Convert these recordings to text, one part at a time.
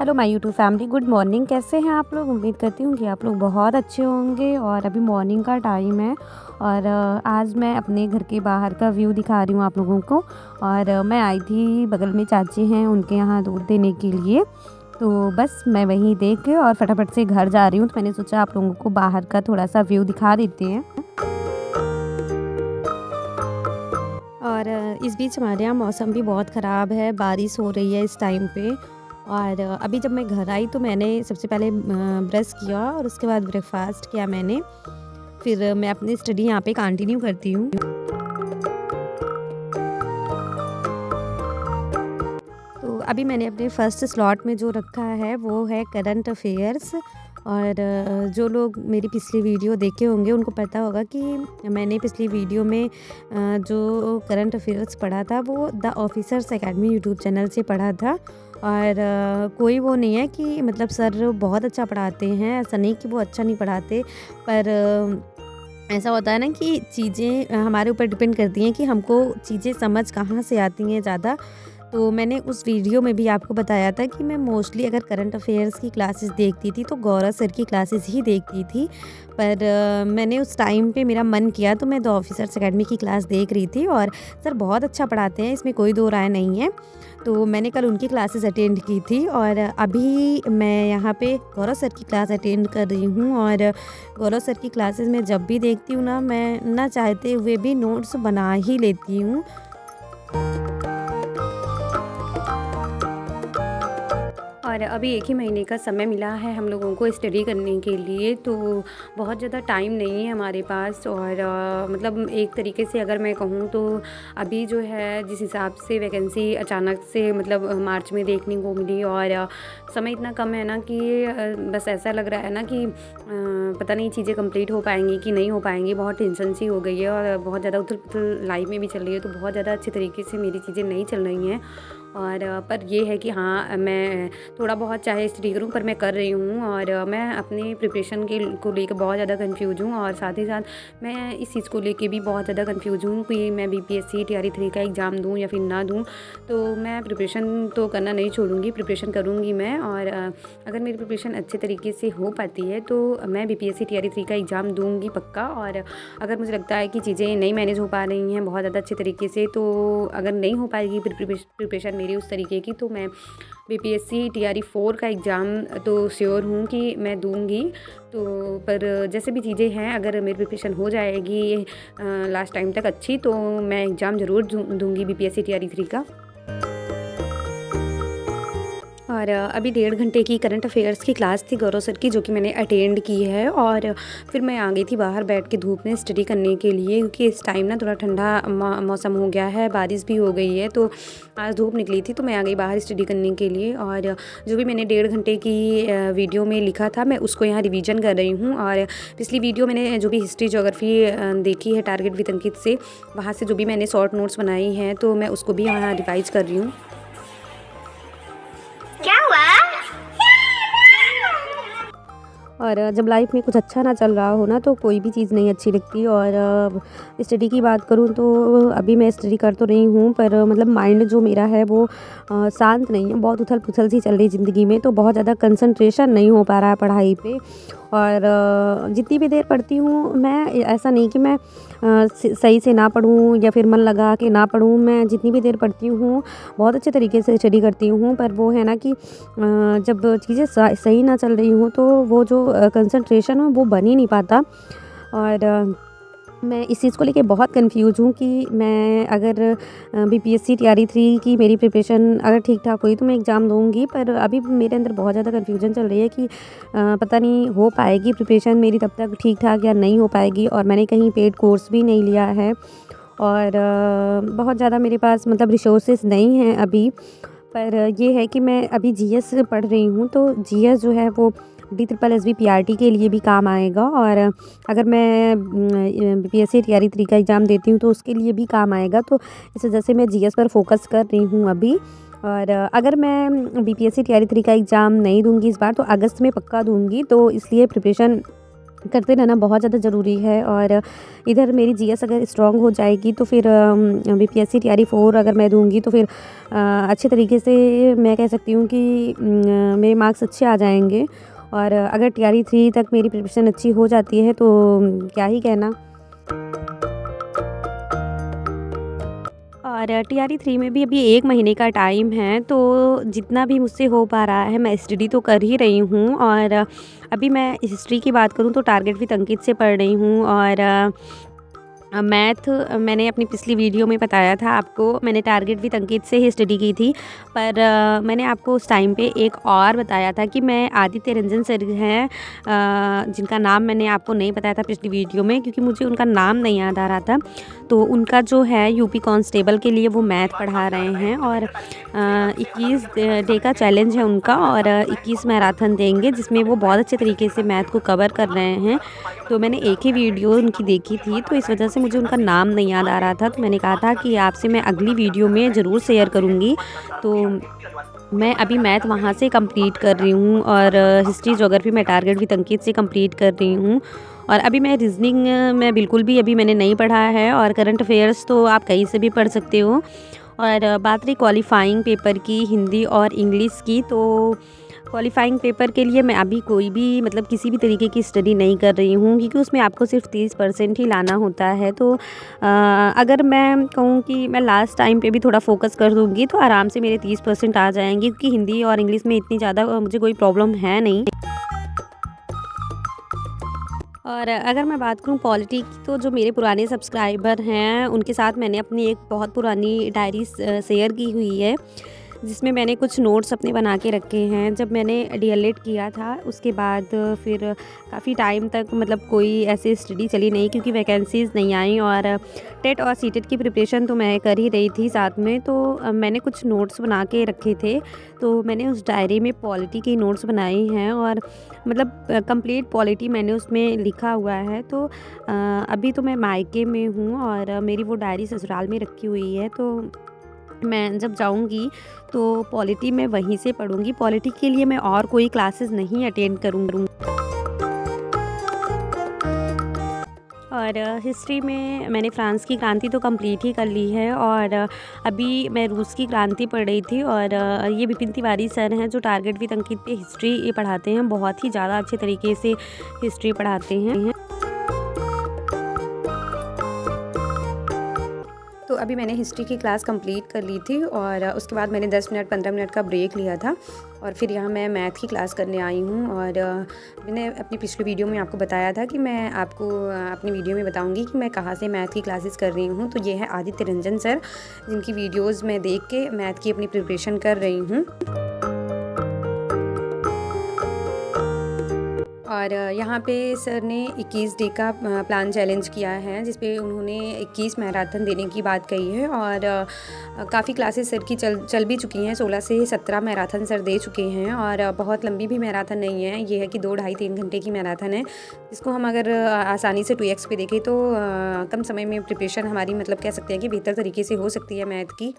Hello my YouTube family, good morning. कैसे हैं आप लोग? उम्मीद करती हूँ कि आप लोग बहुत अच्छे होंगे। और अभी मॉर्निंग का टाइम है और आज मैं अपने घर के बाहर का व्यू दिखा रही हूँ आप लोगों को। और मैं आई थी, बगल में चाची हैं, उनके यहाँ दूध देने के लिए। तो बस मैं वहीं देख के और फटाफट से घर जा रही हूँ। तो मैंने सोचा आप लोगों को बाहर का थोड़ा सा व्यू दिखा देते हैं। और इस बीच हमारे यहाँ मौसम भी बहुत ख़राब है, बारिश हो रही है इस टाइम पे। और अभी जब मैं घर आई तो मैंने सबसे पहले ब्रश किया और उसके बाद ब्रेकफास्ट किया मैंने। फिर मैं अपनी स्टडी यहाँ पे कंटिन्यू करती हूँ। तो अभी मैंने अपने फर्स्ट स्लॉट में जो रखा है वो है करंट अफेयर्स। और जो लोग मेरी पिछली वीडियो देखे होंगे उनको पता होगा कि मैंने पिछली वीडियो में जो करंट अफेयर्स पढ़ा था वो the officers academy YouTube channel से पढ़ा था। और कोई वो नहीं है कि मतलब सर बहुत अच्छा पढ़ाते हैं, ऐसा नहीं कि वो अच्छा नहीं पढ़ाते, पर ऐसा होता है ना कि चीज़ें हमारे ऊपर डिपेंड करती हैं कि हमको चीज़ें समझ कहाँ से आती हैं ज़्यादा। तो मैंने उस वीडियो में भी आपको बताया था कि मैं मोस्टली अगर करंट अफेयर्स की क्लासेस देखती थी तो गौरव सर की क्लासेस ही देखती थी। पर मैंने उस टाइम पे मेरा मन किया तो मैं द ऑफिसर्स एकेडमी की क्लास देख रही थी। और सर बहुत अच्छा पढ़ाते हैं, इसमें कोई दो राय नहीं है। तो मैंने कल उनकी क्लासेस अटेंड की थी और अभी मैं यहाँ पे गौरव सर की क्लास अटेंड कर रही हूँ। और गौरव सर की क्लासेस में जब भी देखती हूँ ना, मैं ना चाहते हुए भी नोट्स बना ही लेती हूँ। और अभी 1 ही महीने का समय मिला है हम लोगों को स्टडी करने के लिए, तो बहुत ज़्यादा टाइम नहीं है हमारे पास। और मतलब एक तरीके से अगर मैं कहूँ तो अभी जो है जिस हिसाब से वैकेंसी अचानक से मतलब मार्च में देखने को मिली और समय इतना कम है ना कि बस ऐसा लग रहा है ना कि पता नहीं चीज़ें कंप्लीट हो पाएंगी कि नहीं हो पाएंगी। बहुत टेंशन सी हो गई है और बहुत ज़्यादा उथल पुथल लाइफ में भी चल रही है, तो बहुत ज़्यादा अच्छे तरीके से मेरी चीज़ें नहीं चल रही हैं। और पर ये है कि हाँ, मैं थोड़ा बहुत चाहे स्टडी करूँ पर मैं कर रही हूँ। और मैं अपनी प्रिपरेशन को लेकर बहुत ज़्यादा कंफ्यूज हूँ। और साथ ही साथ मैं इस चीज़ को लेके भी बहुत ज़्यादा कंफ्यूज हूँ कि मैं बीपीएससी टीआरई 3 का एग्ज़ाम दूँ या फिर ना दूँ। तो मैं प्रिपरेशन तो करना नहीं छोड़ूंगी, प्रिपरेशन करूँगी मैं। और अगर मेरी प्रिपरेशन अच्छे तरीके से हो पाती है तो मैं बीपीएससी टीआरई 3 का एग्ज़ाम दूँगी पक्का। और अगर मुझे लगता है कि चीज़ें नहीं मैनेज हो पा रही हैं बहुत ज़्यादा अच्छे तरीके से, तो अगर नहीं हो पाएगी प्रिपरेशन मेरी उस तरीके की, तो मैं बीपीएससी टीआरई 4 का एग्ज़ाम तो श्योर हूँ कि मैं दूँगी। तो पर जैसे भी चीज़ें हैं, अगर मेरी प्रिपरेशन हो जाएगी लास्ट टाइम तक अच्छी, तो मैं एग्ज़ाम ज़रूर दूँगी बीपीएससी टीआरई 3 का। और अभी 1.5 घंटे की करंट अफेयर्स की क्लास थी गौरव सर की, जो कि मैंने अटेंड की है। और फिर मैं आ गई थी बाहर बैठ के धूप में स्टडी करने के लिए, क्योंकि इस टाइम ना थोड़ा ठंडा मौसम हो गया है, बारिश भी हो गई है, तो आज धूप निकली थी तो मैं आ गई बाहर स्टडी करने के लिए। और जो भी मैंने 1.5 घंटे की वीडियो में लिखा था मैं उसको यहाँ रिवीजन कर रही हूँ। और पिछली वीडियो मैंने जो भी हिस्ट्री ज्योग्राफी देखी है टारगेट विद अंकित से, वहाँ से जो भी मैंने शॉर्ट नोट्स बनाई हैं तो मैं उसको भी यहाँ रिवाइज कर रही हूँ। और जब लाइफ में कुछ अच्छा ना चल रहा हो ना तो कोई भी चीज़ नहीं अच्छी लगती। और स्टडी की बात करूँ तो अभी मैं स्टडी कर तो रही हूँ, पर मतलब माइंड जो मेरा है वो शांत नहीं है, बहुत उथल पुथल सी चल रही ज़िंदगी में, तो बहुत ज़्यादा कंसंट्रेशन नहीं हो पा रहा है पढ़ाई पे। और जितनी भी देर पढ़ती हूँ मैं, ऐसा नहीं कि मैं सही से ना पढूँ या फिर मन लगा के ना पढूँ, मैं जितनी भी देर पढ़ती हूँ बहुत अच्छे तरीके से स्टडी करती हूँ। पर वो है ना कि जब चीज़ें सही ना चल रही हूँ तो वो जो कंसंट्रेशन है वो बन ही नहीं पाता। और मैं इस चीज़ को लेके बहुत कंफ्यूज हूँ कि मैं अगर बीपीएससी टीआरई 3 की मेरी प्रिपरेशन अगर ठीक ठाक हुई तो मैं एग्ज़ाम दूँगी। पर अभी मेरे अंदर बहुत ज़्यादा कन्फ्यूजन चल रही है कि पता नहीं हो पाएगी प्रिपरेशन मेरी तब तक ठीक ठाक या नहीं हो पाएगी। और मैंने कहीं पेड कोर्स भी नहीं लिया है और बहुत ज़्यादा मेरे पास मतलब रिसोर्सेज नहीं हैं अभी। पर ये है कि मैं अभी जीएस पढ़ रही हूँ, तो जीएस जो है वो DSSB PRT के लिए भी काम आएगा। और अगर मैं बीपीएससी टीआरई 3 का एग्ज़ाम देती हूँ तो उसके लिए भी काम आएगा। तो इस वजह से मैं जीएस पर फोकस कर रही हूँ अभी। और अगर मैं बीपीएससी टीआरई 3 का एग्ज़ाम नहीं दूँगी इस बार तो अगस्त में पक्का दूँगी, तो इसलिए प्रिपरेशन करते रहना बहुत ज़्यादा ज़रूरी है। और इधर मेरी जीएस अगर स्ट्रॉन्ग हो जाएगी तो फिर बीपीएससी टीआरई 4 अगर मैं दूँगी तो फिर अच्छे तरीके से मैं कह सकती हूँ कि मेरे मार्क्स अच्छे आ जाएंगे। और अगर टीआरई 3 तक मेरी प्रिपरेशन अच्छी हो जाती है तो क्या ही कहना। और टीआरई 3 में भी अभी 1 महीने का टाइम है, तो जितना भी मुझसे हो पा रहा है मैं स्टडी तो कर ही रही हूँ। और अभी मैं हिस्ट्री की बात करूँ तो टारगेट विद अंकित से पढ़ रही हूँ। और मैथ मैंने अपनी पिछली वीडियो में बताया था आपको, मैंने टारगेट विद अंकित से ही स्टडी की थी। पर मैंने आपको उस टाइम पे एक और बताया था कि मैं आदित्य रंजन सर हैं, जिनका नाम मैंने आपको नहीं बताया था पिछली वीडियो में क्योंकि मुझे उनका नाम नहीं याद आ रहा था। तो उनका जो है यूपी कांस्टेबल के लिए वो मैथ पढ़ा रहे हैं। और 21 डे का चैलेंज है उनका और 21 मैराथन देंगे जिसमें वो बहुत अच्छे तरीके से मैथ को कवर कर रहे हैं। तो मैंने एक ही वीडियो उनकी देखी थी, तो इस वजह से मुझे उनका नाम नहीं याद आ रहा था। तो मैंने कहा था कि आपसे मैं अगली वीडियो में ज़रूर शेयर करूँगी। तो मैं अभी मैथ वहाँ से कंप्लीट कर रही हूँ और हिस्ट्री ज्योग्राफी मैं टारगेट विद अंकित से कंप्लीट कर रही हूँ। और अभी मैं रीजनिंग में बिल्कुल भी अभी मैंने नहीं पढ़ा है। और करंट अफेयर्स तो आप कहीं से भी पढ़ सकते हो। और बात रही क्वालिफाइंग पेपर की, हिंदी और इंग्लिश की, तो क्वालिफाइंग पेपर के लिए मैं अभी कोई भी मतलब किसी भी तरीके की स्टडी नहीं कर रही हूँ क्योंकि उसमें आपको सिर्फ 30% ही लाना होता है। तो अगर मैं कहूँ कि मैं लास्ट टाइम पे भी थोड़ा फोकस कर दूँगी तो आराम से मेरे 30% आ जाएंगे क्योंकि हिंदी और इंग्लिश में इतनी ज़्यादा मुझे कोई प्रॉब्लम है नहीं। और अगर मैं बात करूँ पॉलिटी की, तो जो मेरे पुराने सब्सक्राइबर हैं उनके साथ मैंने अपनी एक बहुत पुरानी डायरी शेयर की हुई है जिसमें मैंने कुछ नोट्स अपने बना के रखे हैं। जब मैंने डीएलएड किया था उसके बाद फिर काफ़ी टाइम तक मतलब कोई ऐसी स्टडी चली नहीं क्योंकि वैकेंसीज़ नहीं आई। और टेट और सीटेट की प्रिपरेशन तो मैं कर ही रही थी साथ में। तो मैंने कुछ नोट्स बना के रखे थे, तो मैंने उस डायरी में पॉलिटी की नोट्स बनाई हैं और मतलब कंप्लीट पॉलिटी मैंने उसमें लिखा हुआ है। तो अभी तो मैं मायके में हूँ और मेरी वो डायरी ससुराल में रखी हुई है। तो मैं जब जाऊँगी तो पॉलिटी मैं वहीं से पढ़ूँगी। पॉलिटी के लिए मैं और कोई क्लासेस नहीं अटेंड करूँगी। और हिस्ट्री में मैंने फ्रांस की क्रांति तो कंप्लीट ही कर ली है और अभी मैं रूस की क्रांति पढ़ रही थी। और ये विपिन तिवारी सर हैं जो टारगेट विद अंकित पे हिस्ट्री ये पढ़ाते हैं, बहुत ही ज़्यादा अच्छे तरीके से हिस्ट्री पढ़ाते हैं। तो अभी मैंने हिस्ट्री की क्लास कंप्लीट कर ली थी और उसके बाद मैंने 10 मिनट 15 मिनट का ब्रेक लिया था और फिर यहाँ मैं मैथ की क्लास करने आई हूँ। और मैंने अपनी पिछली वीडियो में आपको बताया था कि मैं आपको अपनी वीडियो में बताऊँगी कि मैं कहाँ से मैथ की क्लासेस कर रही हूँ। तो ये है आदित्य रंजन सर, जिनकी वीडियोज़ मैं देख के मैथ की अपनी प्रिपरेशन कर रही हूँ। और यहाँ पे सर ने 21 डे का प्लान चैलेंज किया है जिस पे उन्होंने 21 मैराथन देने की बात कही है। और काफ़ी क्लासेस सर की चल भी चुकी हैं, 16 से 17 मैराथन सर दे चुके हैं। और बहुत लंबी भी मैराथन नहीं है, ये है कि 2 ढाई 3 घंटे की मैराथन है जिसको हम अगर आसानी से 2x पे देखें तो कम समय में प्रिपरेशन हमारी मतलब कह सकते हैं कि बेहतर तरीके से हो सकती है मैथ की।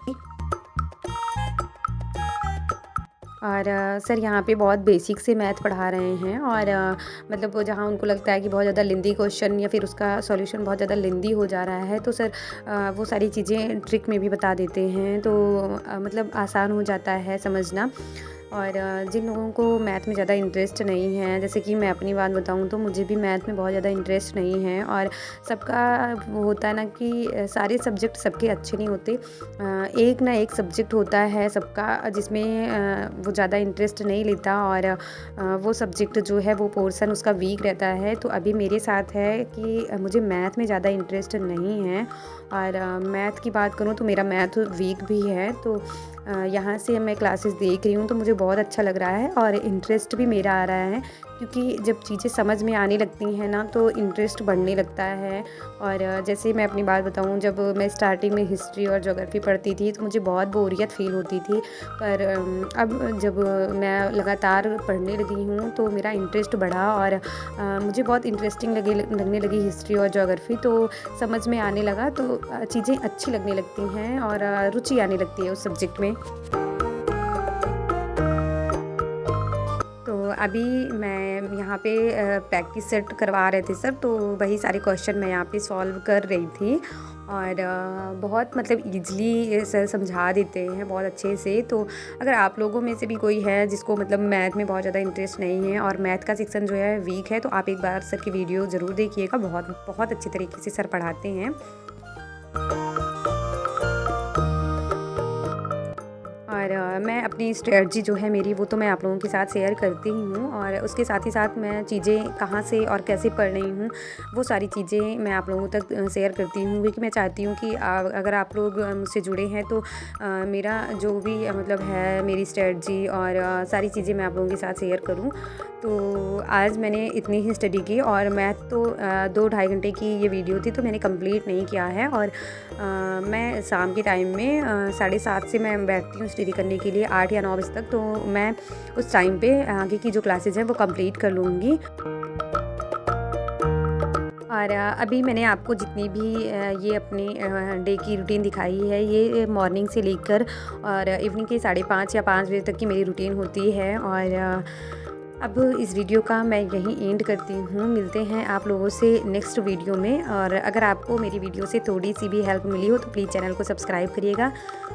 और सर यहाँ पे बहुत बेसिक से मैथ पढ़ा रहे हैं और मतलब जहाँ उनको लगता है कि बहुत ज़्यादा लेंदी क्वेश्चन या फिर उसका सॉल्यूशन बहुत ज़्यादा लेंदी हो जा रहा है तो सर वो सारी चीज़ें ट्रिक में भी बता देते हैं, तो मतलब आसान हो जाता है समझना। और जिन लोगों को मैथ में ज़्यादा इंटरेस्ट नहीं है, जैसे कि मैं अपनी बात बताऊं तो मुझे भी मैथ में बहुत ज़्यादा इंटरेस्ट नहीं है। और सबका वो होता है ना कि सारे सब्जेक्ट सबके अच्छे नहीं होते, एक ना एक सब्जेक्ट होता है सबका जिसमें वो ज़्यादा इंटरेस्ट नहीं लेता और वो सब्जेक्ट जो है वो पोर्शन उसका वीक रहता है। तो अभी मेरे साथ है कि मुझे मैथ में ज़्यादा इंटरेस्ट नहीं है और मैथ की बात करूँ तो मेरा मैथ वीक भी है। तो यहाँ से मैं क्लासेस देख रही हूँ तो मुझे बहुत अच्छा लग रहा है और इंटरेस्ट भी मेरा आ रहा है क्योंकि जब चीज़ें समझ में आने लगती हैं ना तो इंटरेस्ट बढ़ने लगता है। और जैसे मैं अपनी बात बताऊँ, जब मैं स्टार्टिंग में हिस्ट्री और ज्योग्राफी पढ़ती थी तो मुझे बहुत बोरियत फील होती थी, पर अब जब मैं लगातार पढ़ने लगी हूँ तो मेरा इंटरेस्ट बढ़ा और मुझे बहुत इंटरेस्टिंग लगने लगी हिस्ट्री और ज्योग्राफी। तो समझ में आने लगा तो चीज़ें अच्छी लगने लगती हैं और रुचि आने लगती है उस सब्जेक्ट में। तो अभी मैं यहाँ पे प्रैक्टिस सेट करवा रहे थे सर, तो वही सारे क्वेश्चन मैं यहाँ पे सॉल्व कर रही थी और बहुत मतलब ईज़िली सर समझा देते हैं बहुत अच्छे से। तो अगर आप लोगों में से भी कोई है जिसको मतलब मैथ में बहुत ज़्यादा इंटरेस्ट नहीं है और मैथ का सेक्शन जो है वीक है, तो आप एक बार सर की वीडियो ज़रूर देखिएगा, बहुत अच्छे तरीके से सर पढ़ाते हैं। और मैं अपनी स्ट्रेटजी जो है मेरी, वो तो मैं आप लोगों के साथ शेयर करती ही हूँ और उसके साथ ही साथ मैं चीज़ें कहाँ से और कैसे पढ़ रही हूँ, वो सारी चीज़ें मैं आप लोगों तक शेयर करती हूँ, क्योंकि मैं चाहती हूँ कि अगर आप लोग मुझसे जुड़े हैं तो मेरा जो भी मतलब है मेरी स्ट्रेटजी और सारी चीज़ें मैं आप लोगों के साथ शेयर करूँ। तो आज मैंने इतनी ही स्टडी की और मैथ तो 2-2.5 घंटे की ये वीडियो थी, तो मैंने कंप्लीट नहीं किया है। और मैं शाम के टाइम में 7:30 से मैं बैठती हूँ स्टडी करने के लिए 8 या 9 बजे तक, तो मैं उस टाइम पे आगे की जो क्लासेस हैं वो कंप्लीट कर लूँगी। और अभी मैंने आपको जितनी भी ये अपनी डे की रूटीन दिखाई है, ये मॉर्निंग से लेकर और इवनिंग के 5:30 या 5 बजे तक की मेरी रूटीन होती है। और अब इस वीडियो का मैं यहीं एंड करती हूँ। मिलते हैं आप लोगों से नेक्स्ट वीडियो में, और अगर आपको मेरी वीडियो से थोड़ी सी भी हेल्प मिली हो तो प्लीज़ चैनल को सब्सक्राइब करिएगा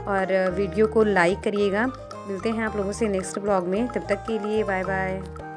और वीडियो को लाइक करिएगा। मिलते हैं आप लोगों से नेक्स्ट ब्लॉग में, तब तक के लिए बाय बाय।